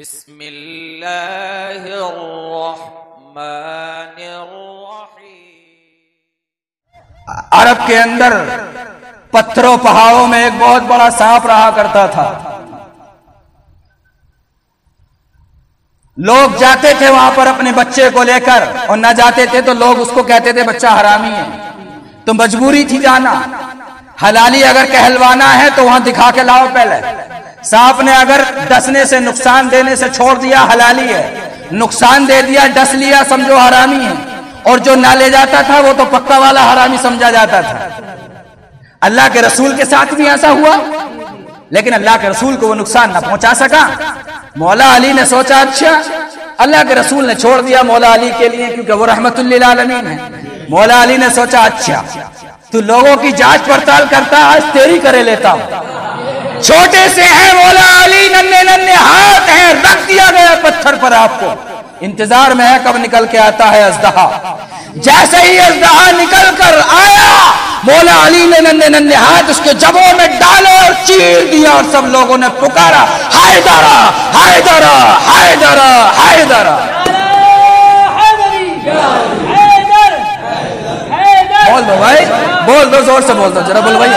بسم اللہ الرحمن الرحیم۔ عرب کے اندر پتھروں پہاڑوں میں ایک بہت بڑا سانپ رہا کرتا تھا۔ لوگ جاتے تھے وہاں پر اپنے بچے کو لے کر، اور نہ جاتے تھے تو لوگ اس کو کہتے تھے بچہ حرامی ہے، تو مجبوری تھی جانا۔ حلالی اگر کہلوانا ہے تو وہاں دکھا کے لاؤ پہلے۔ سانپ نے اگر ڈسنے سے نقصان دینے سے چھوڑ دیا حلالی ہے، نقصان دے دیا ڈس لیا سمجھو حرامی ہے، اور جو نہ لے جاتا تھا وہ تو پکا والا حرامی سمجھا جاتا تھا۔ اللہ کے رسول کے ساتھ بھی ایسا ہوا، لیکن اللہ کے رسول کو وہ نقصان نہ پہنچا سکا۔ مولا علی نے سوچا اچھا، اللہ کے رسول نے چھوڑ دیا مولا علی کے لیے کیونکہ وہ رحمت للعالمین ہے۔ مولا علی نے سوچا اچھا تو لوگوں کی جانچ پڑتال کرتا، آج تیری کرے لیتا ہوں۔ چھوٹے سے ہیں مولا علی، ننھے ننھے ہاتھ ہیں، رکھ دیا گیا پتھر پر آپ کو۔ انتظار میں ہے کب نکل کے آتا ہے اژدہا۔ جیسے ہی اژدہا نکل کر آیا، مولا علی نے ننھے ننھے ہاتھ اس کے جبوں میں ڈالے اور چیر دیا، اور سب لوگوں نے پکارا حیدرہ حیدرہ حیدرہ حیدرہ۔ بول دو بھائی، بول دو، زور سے بول دو، ذرا بول بھائی۔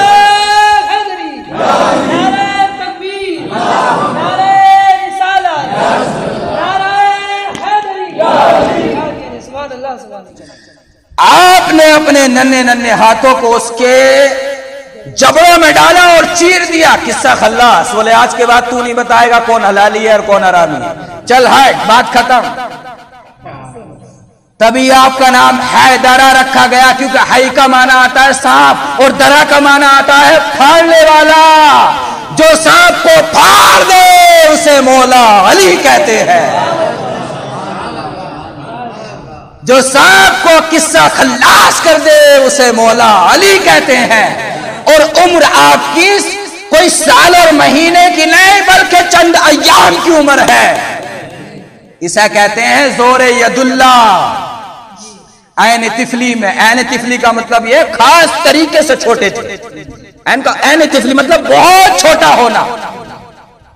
آپ نے اپنے ننھے ننھے ہاتھوں کو اس کے جبڑوں میں ڈالا اور چیر دیا۔ قصہ خلاص۔ بولے آج کے بعد تو نہیں بتائے گا کون حلالی ہے اور کون حرامی ہے، چل ہٹ، بات ختم۔ تبھی آپ کا نام حیدرہ رکھا گیا، کیونکہ حی کا معنی آتا ہے سانپ اور درہ کا معنی آتا ہے پھاڑنے والا۔ جو سانپ کو پھاڑ دے اسے مولا علی کہتے ہیں، جو سانپ کو قصہ خلاص کر دے اسے مولا علی کہتے ہیں۔ اور عمر آپ کی کوئی سال اور مہینے کی نہیں بلکہ چند ایام کی عمر ہے۔ اسے کہتے ہیں زور ید اللہ۔ عین طفلی میں، عین طفلی کا مطلب یہ خاص طریقے سے چھوٹے تھے، عین طفلی مطلب بہت چھوٹا ہونا۔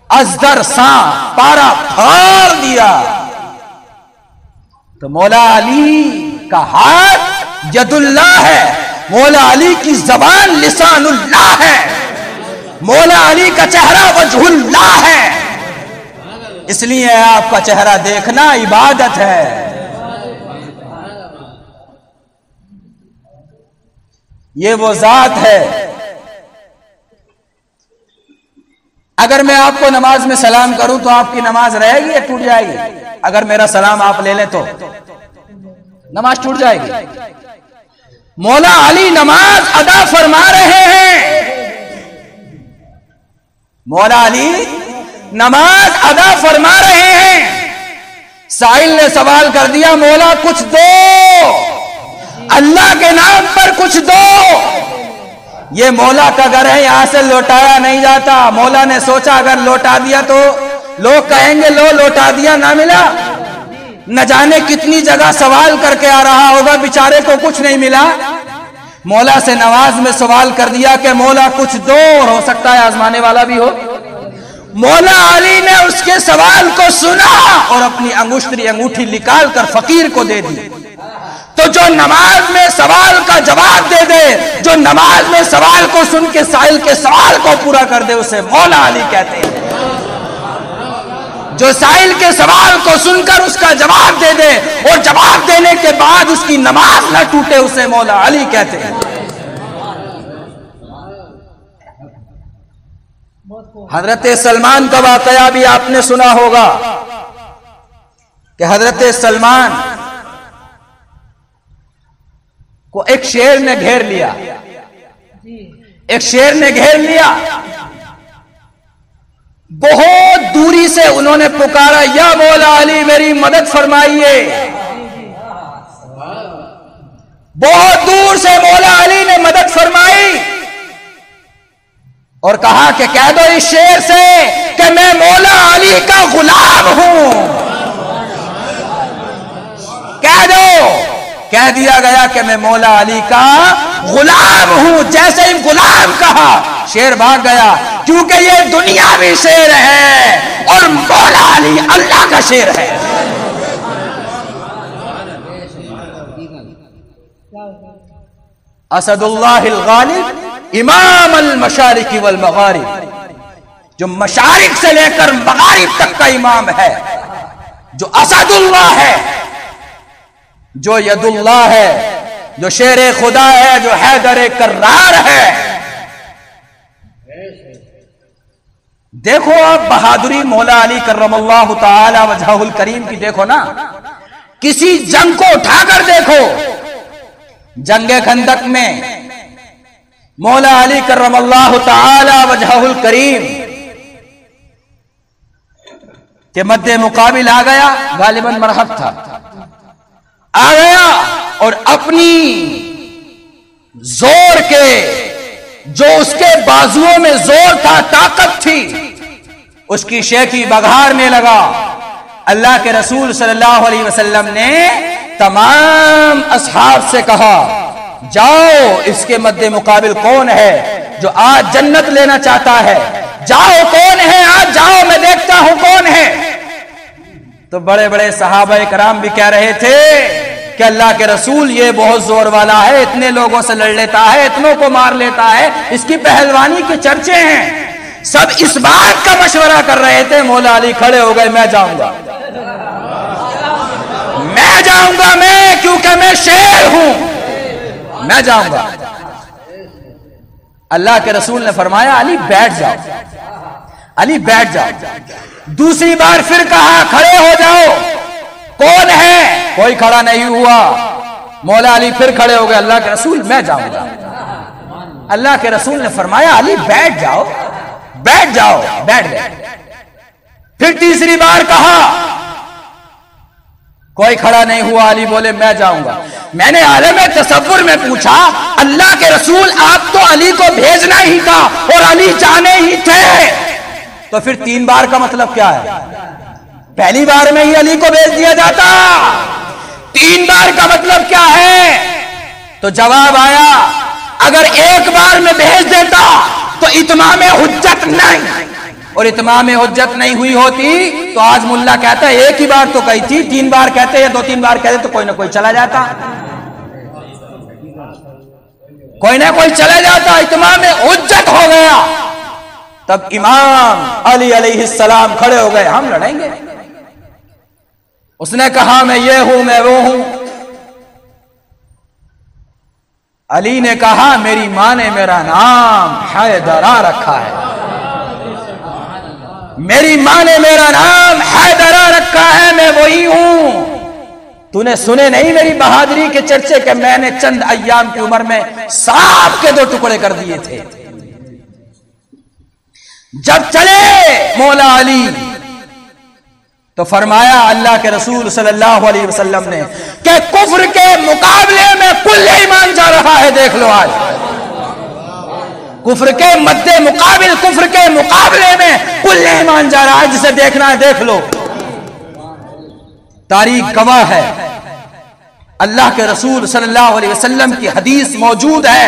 ازدر سانپ پارا پھاڑ دیا۔ تو مولا علی کا ہاتھ ید اللہ ہے، مولا علی کی زبان لسان اللہ ہے، مولا علی کا چہرہ وجہ اللہ ہے۔ اس لیے آپ کا چہرہ دیکھنا عبادت ہے۔ یہ وہ ذات ہے۔ اگر میں آپ کو نماز میں سلام کروں تو آپ کی نماز رہے گی یا ٹوٹ جائے گی؟ اگر میرا سلام آپ لے لیں تو نماز ٹوٹ جائے گی۔ مولا علی نماز ادا فرما رہے ہیں، مولا علی نماز ادا فرما رہے ہیں۔ سائل نے سوال کر دیا مولا کچھ دو، اللہ کے نام پر کچھ دو۔ یہ مولا کا گھر ہے، یہاں سے لوٹایا نہیں جاتا۔ مولا نے سوچا اگر لوٹا دیا تو لوگ کہیں گے لو لوٹا دیا، نہ ملا۔ نہ جانے کتنی جگہ سوال کر کے آ رہا ہوگا، بیچارے کو کچھ نہیں ملا۔ مولا سے نواز میں سوال کر دیا کہ مولا کچھ دو، اور ہو سکتا ہے آزمانے والا بھی ہو۔ مولا علی نے اس کے سوال کو سنا اور اپنی انگوٹھی نکال کر فقیر کو دے دی۔ تو جو نماز میں سوال کا جواب دے دے، جو نماز میں سوال کو سن کے سائل کے سوال کو پورا کر دے، اسے مولا علی کہتے ہیں۔ جو سائل کے سوال کو سن کر اس کا جواب دے دے اور جواب دینے کے بعد اس کی نماز نہ ٹوٹے، اسے مولا علی کہتے ہیں۔ حضرت سلمان کا واقعہ بھی آپ نے سنا ہوگا کہ حضرت سلمان کو ایک شیر نے گھیر لیا، ایک شیر نے گھیر لیا۔ بہت دوری سے انہوں نے پکارا یا مولا علی میری مدد فرمائیے۔ بہت دور سے مولا علی نے مدد فرمائی اور کہا کہ کہہ دو اس شیر سے کہ میں مولا علی کا غلام ہوں۔ کہہ دو۔ کہہ دیا گیا کہ میں مولا علی کا غلام ہوں۔ جیسے ہی غلام کہا شیر بھاگ گیا، کیونکہ یہ دنیاوی شیر ہے اور مولا علی اللہ کا شیر ہے. اسد اللہ الغالب امام المشارق والمغارب، جو مشارق سے لے کر مغارب تک کا امام ہے، جو اسد اللہ ہے، جو ید اللہ ہے، جو شیر خدا ہے، جو حیدر کرار ہے. دیکھو آپ بہادری مولا علی کرم اللہ تعالی وجہہ الکریم کی دیکھو نا. کسی جنگ کو اٹھا کر دیکھو، جنگ خندق میں مولا علی کرم اللہ تعالی وجہہ الکریم کے مد مقابل آ گیا، غالباً مرحب تھا، آ گیا اور اپنی زور کے، جو اس کے بازوؤں میں زور تھا، طاقت تھی، اس کی شیخی بگھارنے لگا. اللہ کے رسول صلی اللہ علیہ وسلم نے تمام اصحاب سے کہا جاؤ اس کے مد مقابل کون ہے جو آج جنت لینا چاہتا ہے، جاؤ کون ہے آج، جاؤ میں دیکھتا ہوں کون ہے. تو بڑے بڑے صحابہ کرام بھی کہہ رہے تھے کہ اللہ کے رسول یہ بہت زور والا ہے، اتنے لوگوں سے لڑ لیتا ہے، اتنوں کو مار لیتا ہے، اس کی پہلوانی کے چرچے ہیں. سب اس بات کا مشورہ کر رہے تھے. مولا علی کھڑے ہو گئے، میں جاؤں گا، میں جاؤں گا، میں کیونکہ میں شیر ہوں، میں جاؤں گا. اللہ کے رسول نے فرمایا علی بیٹھ جاؤ، علی بیٹھ جاؤ. دوسری بار پھر کہا کھڑے ہو جاؤ، کون ہے؟ کوئی کھڑا نہیں ہوا. مولا علی پھر کھڑے ہو گئے. اللہ کے رسول میں جاؤں گا. اللہ کے رسول نے فرمایا علی بیٹھ جاؤ، بیٹھ جاؤ، بیٹھ گئے. پھر تیسری بار کہا، کوئی کھڑا نہیں ہوا. علی بولے میں جاؤں گا. میں نے عالم تصور میں پوچھا اللہ کے رسول آپ تو علی کو بھیجنا ہی تھا اور علی جانے ہی تھے، تو پھر 3 بار کا مطلب کیا ہے؟ پہلی بار میں ہی علی کو بھیج دیا جاتا، 3 بار کا مطلب کیا ہے؟ تو جواب آیا اگر ایک بار میں بھیج دیتا تو اتمام حجت نہیں، اور اتمام حجت نہیں ہوئی ہوتی تو آج ملا کہتا ہے ایک ہی بار تو کہی تھی، 3 بار کہتے یا 2-3 بار کہتے تو کوئی نہ کوئی چلا جاتا، کوئی نہ کوئی چلا جاتا. اتمام حجت ہو گیا. تب امام علی علیہ السلام کھڑے ہو گئے، ہم لڑیں گے. اس نے کہا میں یہ ہوں، میں وہ ہوں. علی نے کہا میری ماں نے میرا نام حیدرہ رکھا ہے، میری ماں نے میرا نام حیدرہ رکھا ہے، میں وہی ہوں. تو نے سنے نہیں میری بہادری کے چرچے کہ میں نے چند ایام کی عمر میں سانپ کے 2 ٹکڑے کر دیے تھے. جب چلے مولا علی تو فرمایا اللہ کے رسول صلی اللہ علیہ وسلم نے کہ کفر کے مقابلے میں کل ایمان جا رہا ہے. دیکھ لو آج کفر کے مد مقابل، کفر کے مقابلے میں کل ایمان جا رہا ہے. جسے دیکھنا ہے دیکھ لو، تاریخ گواہ ہے. اللہ کے رسول صلی اللہ علیہ وسلم کی حدیث موجود ہے،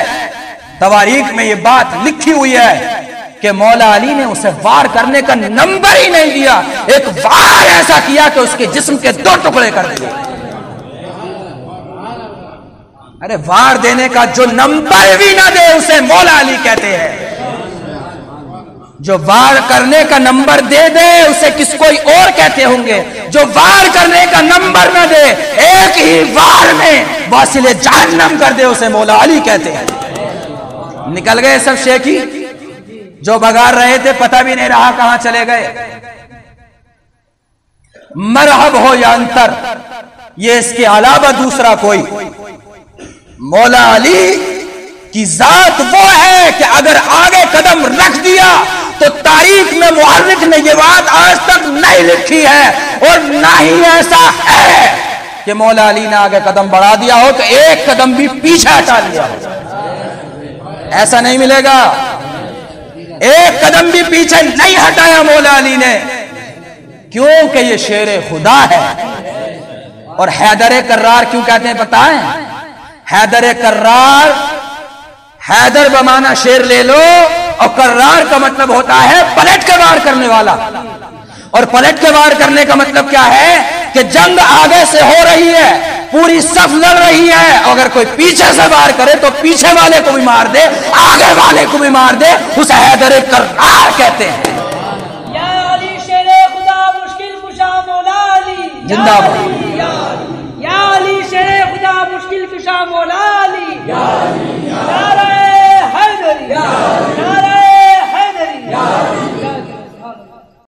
تواریخ میں یہ بات لکھی ہوئی ہے کہ مولا علی نے اسے وار کرنے کا نمبر ہی نہیں دیا. ایک وار ایسا کیا کہ اس کے جسم کے 2 ٹکڑے کر دیے. ارے وار دینے کا جو نمبر بھی نہ دے اسے مولا علی کہتے ہیں. جو وار کرنے کا نمبر دے دے اسے کس کوئی اور کہتے ہوں گے. جو وار کرنے کا نمبر نہ دے، ایک ہی وار میں واصل جہنم کر دے، اسے مولا علی کہتے ہیں. نکل گئے سب شیخی، جو بگار رہے تھے پتہ بھی نہیں رہا کہاں چلے گئے. مرحب ہو یا انتر، یہ اس کے علاوہ دوسرا کوئی. مولا علی کی ذات وہ ہے کہ اگر آگے قدم رکھ دیا تو تاریخ میں مورخ نے یہ بات آج تک نہیں لکھی ہے، اور نہ ہی ایسا ہے کہ مولا علی نے آگے قدم بڑھا دیا ہو تو ایک قدم بھی پیچھے ہٹا لیا ہو. ایسا نہیں ملے گا. ایک قدم بھی پیچھے نہیں ہٹایا مولا علی نے، کیونکہ یہ شیر خدا ہے. اور حیدر کرار کیوں کہتے ہیں پتہ ہے؟ حیدر کرار، حیدر بمانا شیر لے لو، اور کرار کا مطلب ہوتا ہے پلٹ کے وار کرنے والا. اور پلٹ کے وار کرنے کا مطلب کیا ہے کہ جنگ آگے سے ہو رہی ہے، پوری صف لڑ رہی ہے، اگر کوئی پیچھے سے وار کرے تو پیچھے والے کو بھی مار دے، آگے والے کو بھی مار دے، اسے حیدر کرار کہتے ہیں۔ یا علی شیر خدا مشکل کشا مولا علی، زندہ باد۔ یا علی شیر خدا مشکل کشا مولا علی،